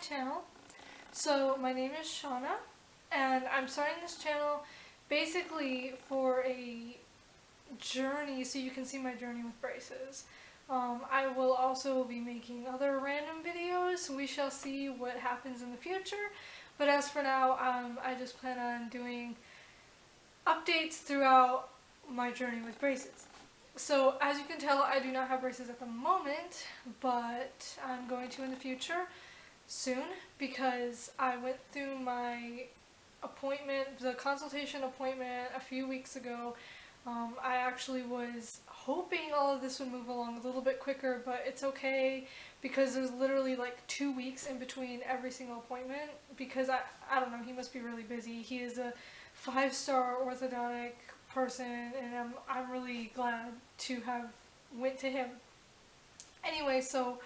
channel. So my name is Shauna and I'm starting this channel basically for a journey so you can see my journey with braces. I will also be making other random videos. We shall see what happens in the future, but as for now I just plan on doing updates throughout my journey with braces. So as you can tell, I do not have braces at the moment, but I'm going to in the future soon because I went through my appointment, the consultation appointment a few weeks ago. I actually was hoping all of this would move along a little bit quicker, but it's okay because there's literally like 2 weeks in between every single appointment because I don't know, he must be really busy. He is a 5-star orthodontic person and I'm really glad to have went to him. Anyway, so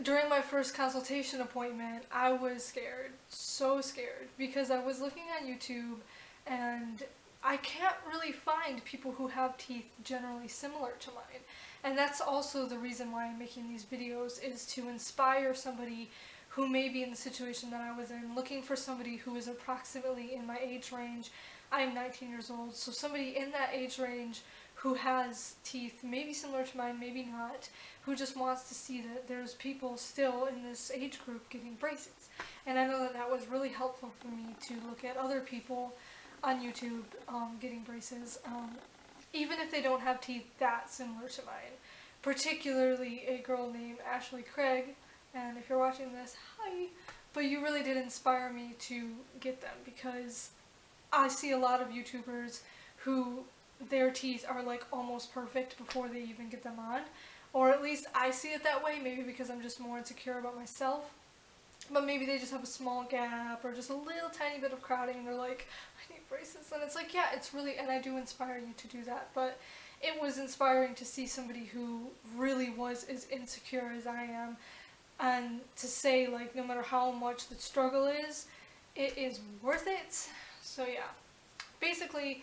during my first consultation appointment, I was scared, so scared, because I was looking on YouTube and I can't really find people who have teeth generally similar to mine. And that's also the reason why I'm making these videos, is to inspire somebody who may be in the situation that I was in, looking for somebody who is approximately in my age range. I am 19 years old, so somebody in that age range who has teeth maybe similar to mine, maybe not, who just wants to see that there's people still in this age group getting braces. And I know that that was really helpful for me to look at other people on YouTube getting braces, even if they don't have teeth that similar to mine. Particularly a girl named Ashley Craig, and if you're watching this, hi! But you really did inspire me to get them because I see a lot of YouTubers who their teeth are like almost perfect before they even get them on. Or at least I see it that way, maybe because I'm just more insecure about myself. But maybe they just have a small gap or just a little tiny bit of crowding and they're like, I need braces. And it's like, yeah, it's really, and I do inspire you to do that. But it was inspiring to see somebody who really was as insecure as I am. And to say, like, no matter how much the struggle is, it is worth it. So yeah, basically,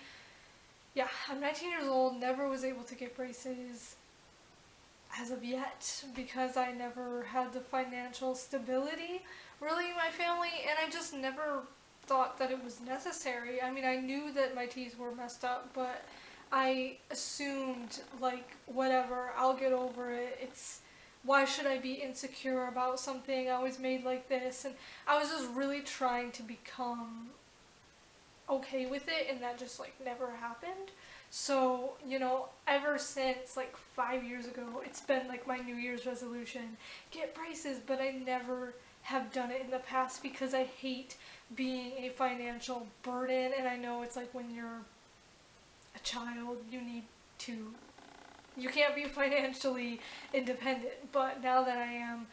yeah, I'm 19 years old, never was able to get braces as of yet because I never had the financial stability really in my family, and I just never thought that it was necessary. I mean, I knew that my teeth were messed up, but I assumed, like, whatever, I'll get over it. Why should I be insecure about something I was made like this? And I was just really trying to become okay with it, and that just like never happened. So, you know, ever since like 5 years ago, it's been like my New Year's resolution, get braces, but I never have done it in the past because I hate being a financial burden. And I know it's like when you're a child, you can't be financially independent, but now that I am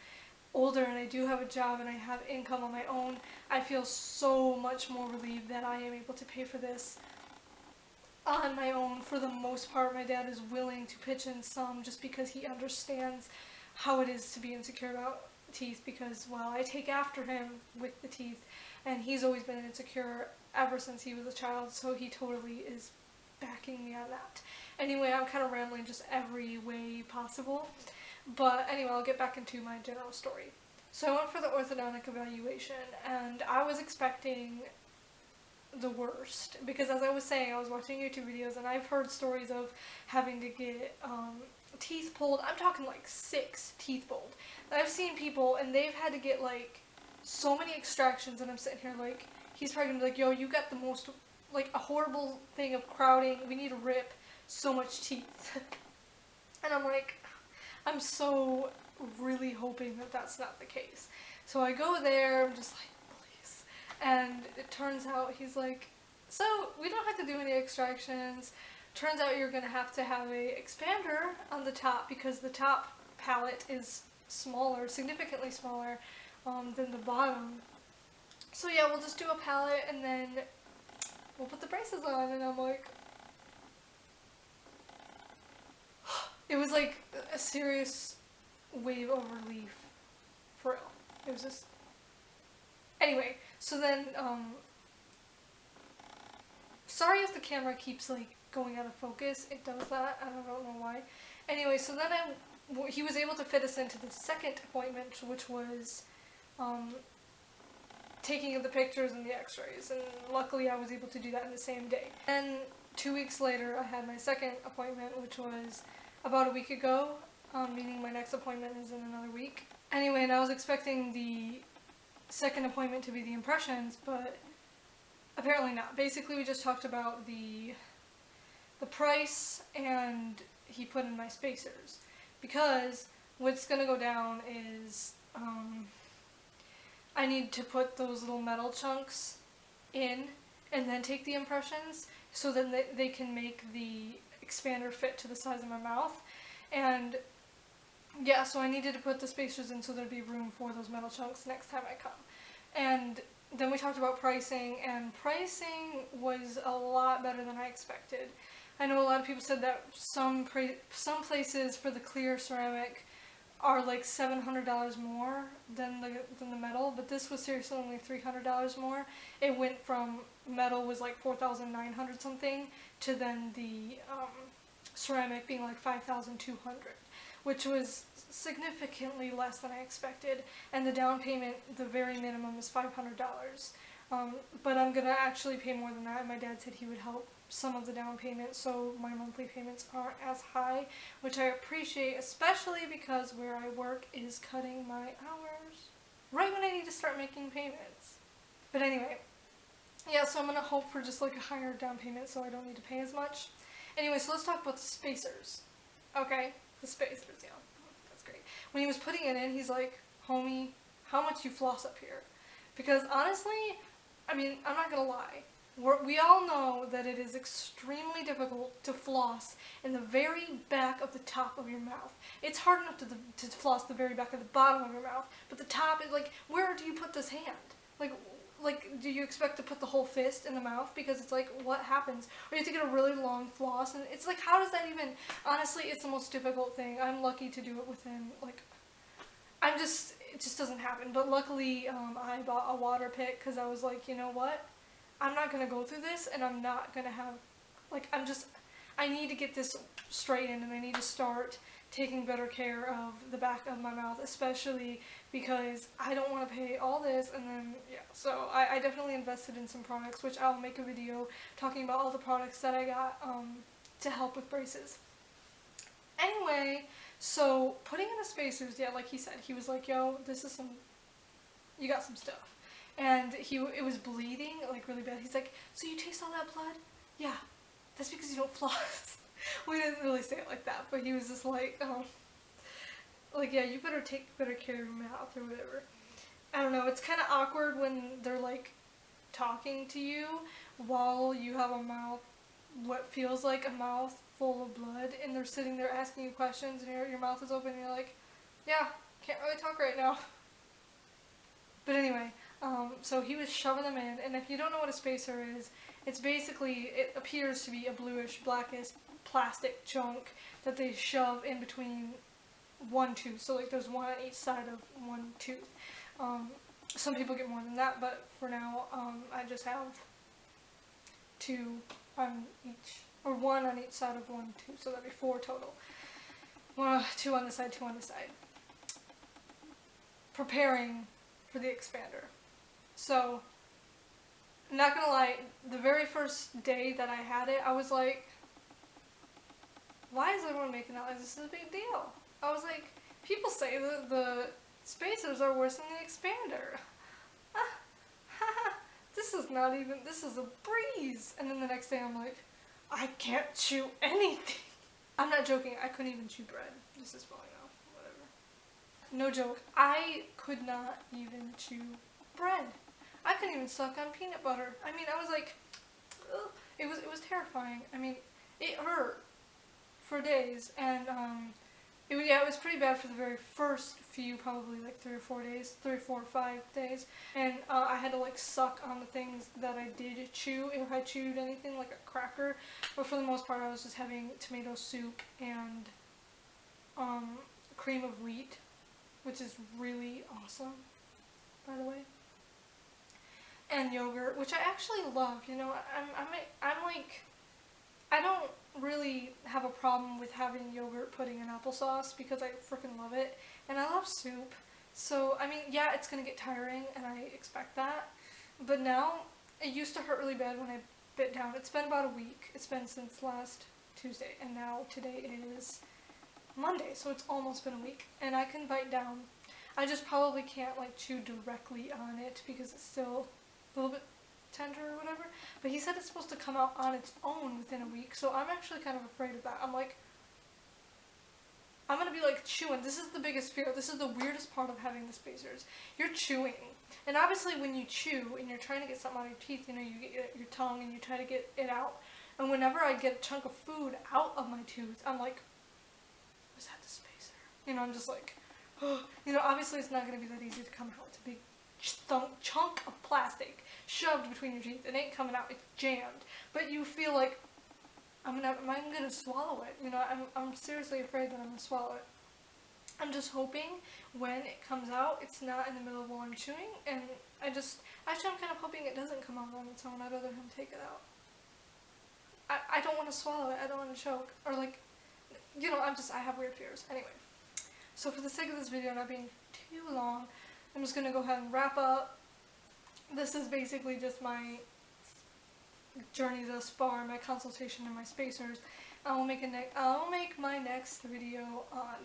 older and I do have a job and I have income on my own, I feel so much more relieved that I am able to pay for this on my own for the most part. My dad is willing to pitch in some just because he understands how it is to be insecure about teeth because, well, I take after him with the teeth and he's always been insecure ever since he was a child, so he totally is backing me on that. Anyway, I'm kind of rambling just every way possible. But anyway, I'll get back into my general story. So I went for the orthodontic evaluation and I was expecting the worst because, as I was saying, I was watching YouTube videos and I've heard stories of having to get teeth pulled. I'm talking like 6 teeth pulled. I've seen people and they've had to get like so many extractions, and I'm sitting here like, he's probably gonna be like, yo, you got the most, like, a horrible thing of crowding, we need to rip so much teeth. And I'm like, I'm so really hoping that that's not the case. So I go there, I'm just like, please. And it turns out he's like, so we don't have to do any extractions. Turns out you're going to have a expander on the top because the top palate is smaller, significantly smaller than the bottom. So yeah, we'll just do a palate and then we'll put the braces on. And I'm like, it was like a serious wave of relief, for real. It was just, anyway, so then, sorry if the camera keeps like going out of focus, it does that, I don't know why. Anyway, so then he was able to fit us into the second appointment, which was taking of the pictures and the x-rays, and luckily I was able to do that in the same day. And 2 weeks later I had my second appointment, which was about a week ago, meaning my next appointment is in another week. Anyway, and I was expecting the second appointment to be the impressions, but apparently not. Basically we just talked about the price, and he put in my spacers, because what's gonna go down is I need to put those little metal chunks in and then take the impressions so that they can make the expander fit to the size of my mouth. And yeah, so I needed to put the spacers in so there'd be room for those metal chunks next time I come. And then we talked about pricing, and pricing was a lot better than I expected. I know a lot of people said that some places for the clear ceramic are like $700 more than the metal, but this was seriously only $300 more. It went from metal was like $4,900 something to then the ceramic being like $5,200, which was significantly less than I expected. And the down payment, the very minimum, is $500. But I'm gonna actually pay more than that, and my dad said he would help some of the down payment so my monthly payments aren't as high, which I appreciate, especially because where I work is cutting my hours right when I need to start making payments. But anyway, yeah, so I'm gonna hope for just like a higher down payment so I don't need to pay as much. Anyway, so let's talk about the spacers. Okay, the spacers, yeah, that's great. When he was putting it in, he's like, homie, how much you floss up here? Because honestly, I mean, I'm not gonna lie. We all know that it is extremely difficult to floss in the very back of the top of your mouth. It's hard enough to floss the very back of the bottom of your mouth, but the top is like, where do you put this hand? Like, do you expect to put the whole fist in the mouth? Because it's like, what happens? Or you have to get a really long floss, and it's like, how does that even, honestly, it's the most difficult thing. I'm lucky to do it within, like, it just doesn't happen. But luckily, I bought a water pick, because I was like, you know what? I'm not going to go through this, and I'm not going to have, like, I need to get this straightened, and I need to start taking better care of the back of my mouth, especially because I don't want to pay all this, and then, yeah, so I definitely invested in some products, which I'll make a video talking about all the products that I got, to help with braces. Anyway, so putting in the spacers, yeah, like he said, he was like, yo, you got some stuff. And it was bleeding, like, really bad. He's like, so you taste all that blood? Yeah, that's because you don't floss. We didn't really say it like that, but he was just like, yeah, you better take better care of your mouth or whatever. I don't know, it's kind of awkward when they're, like, talking to you while you have a mouth, what feels like a mouth full of blood, and they're sitting there asking you questions, and your mouth is open, and you're like, yeah, can't really talk right now. But anyway, so he was shoving them in, and if you don't know what a spacer is, it's basically, it appears to be a bluish, blackish plastic chunk that they shove in between one tooth. So like there's one on each side of one tooth. Some people get more than that, but for now, I just have two on each, or one on each side of one tooth, so that'd be 4 total. Two on the side, 2 on the side. Preparing for the expander. So, not gonna lie, the very first day that I had it, I was like, why is everyone making out like this is a big deal? I was like, people say that the spacers are worse than the expander. This is a breeze. And then the next day I'm like, I can't chew anything. I'm not joking, I couldn't even chew bread. This is falling off, whatever. No joke, I could not even chew bread. I couldn't even suck on peanut butter. I mean, I was like, ugh. It was terrifying. I mean, it hurt for days, and it was pretty bad for the very first few, probably like 3 or 4 days, 3, 4, 5 days, and I had to like suck on the things that I did chew, if I chewed anything like a cracker, but for the most part I was just having tomato soup and cream of wheat, which is really awesome, by the way, and yogurt, which I actually love. You know, I'm like, I don't really have a problem with having yogurt pudding and applesauce because I freaking love it, and I love soup, So, I mean, yeah, it's gonna get tiring, and I expect that. But now, it used to hurt really bad when I bit down. It's been about a week. It's been since last Tuesday, and now today is Monday, so it's almost been a week. And I can bite down. I just probably can't, like, chew directly on it because it's still a little bit tender or whatever. But he said it's supposed to come out on its own within a week, so I'm actually kind of afraid of that. I'm like, I'm gonna be like chewing. This is the biggest fear. This is the weirdest part of having the spacers. You're chewing. And obviously when you chew and you're trying to get something out of your teeth, you know, you get your tongue and you try to get it out. And whenever I get a chunk of food out of my tooth, I'm like, was that the spacer? You know, I'm just like, oh. You know, obviously it's not gonna be that easy to come out. It's a big chunk of plastic shoved between your teeth. It ain't coming out. It's jammed. But you feel like, am I gonna swallow it? You know, I'm seriously afraid that I'm gonna swallow it. I'm just hoping when it comes out, it's not in the middle of while I'm chewing, and actually I'm kind of hoping it doesn't come out on its own. I'd rather him take it out. I don't want to swallow it. I don't want to choke, or like, you know, I have weird fears. Anyway, so for the sake of this video not being too long, I'm just gonna go ahead and wrap up. This is basically just my journey thus far, my consultation and my spacers. I'll make my next video on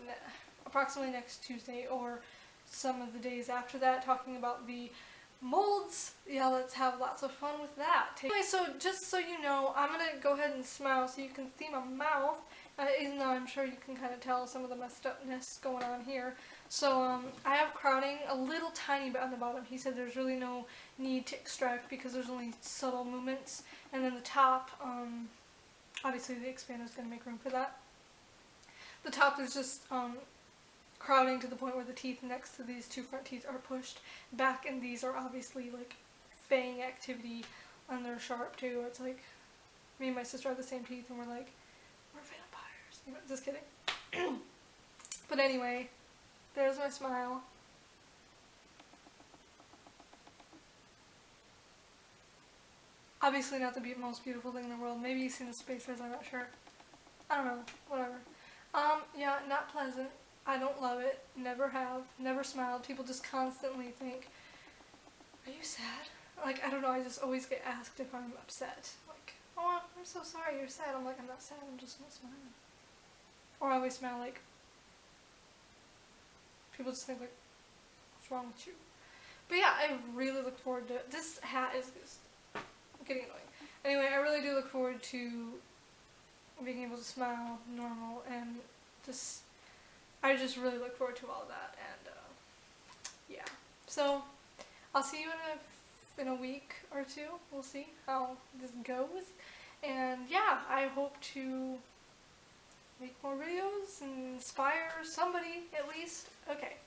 approximately next Tuesday or some of the days after that, talking about the molds. Yeah, let's have lots of fun with that. Anyway, so just so you know, I'm gonna go ahead and smile so you can see my mouth, even though I'm sure you can kind of tell some of the messed upness going on here. So I have crowding a little tiny bit on the bottom. He said there's really no need to extract because there's only subtle movements. And then the top, obviously the expander is going to make room for that. The top is just crowding to the point where the teeth next to these two front teeth are pushed back, and these are obviously like fang activity, and they're sharp too. It's like me and my sister have the same teeth and we're like, we're vampires. You know, just kidding. But anyway, there's my smile. Obviously not the most beautiful thing in the world. Maybe you've seen the spacers, I'm not sure. I don't know, whatever. Yeah, not pleasant. I don't love it. Never have. Never smiled. People just constantly think, are you sad? Like, I don't know, I just always get asked if I'm upset. Like, oh, I'm so sorry you're sad. I'm like, I'm not sad, I'm just not smiling. Or I always smile like, people just think like, what's wrong with you? But yeah, I really look forward to, this hat is just getting annoying. Anyway, I really do look forward to being able to smile normal, and just, I just really look forward to all of that, and yeah. So, I'll see you in a week or two. We'll see how this goes. And yeah, I hope to make more videos and inspire somebody at least. Okay.